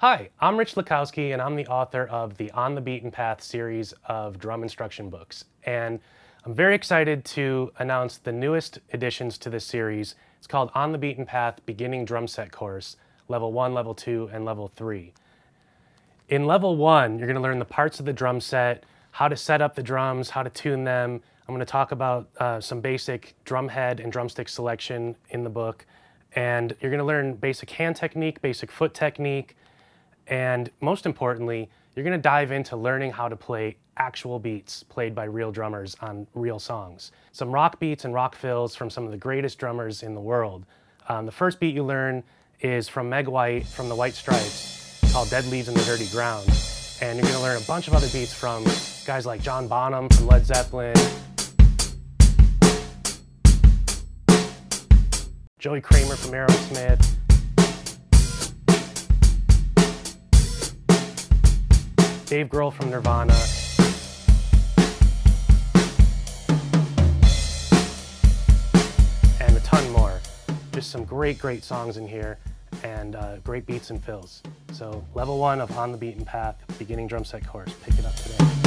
Hi, I'm Rich Lakowski, and I'm the author of the On the Beaten Path series of drum instruction books. And I'm very excited to announce the newest additions to this series. It's called On the Beaten Path Beginning Drum Set Course, Level 1, Level 2, and Level 3. In Level 1, you're going to learn the parts of the drum set, how to set up the drums, how to tune them. I'm going to talk about some basic drumhead and drumstick selection in the book. And you're going to learn basic hand technique, basic foot technique, and most importantly, you're going to dive into learning how to play actual beats played by real drummers on real songs. Some rock beats and rock fills from some of the greatest drummers in the world. The first beat you learn is from Meg White from the White Stripes, called Dead Leaves in the Dirty Ground. And you're going to learn a bunch of other beats from guys like John Bonham from Led Zeppelin, Joey Kramer from Aerosmith, Dave Grohl from Nirvana, and a ton more. Just some great songs in here, and great beats and fills. So level 1 of On the Beaten Path, beginning drum set course. Pick it up today.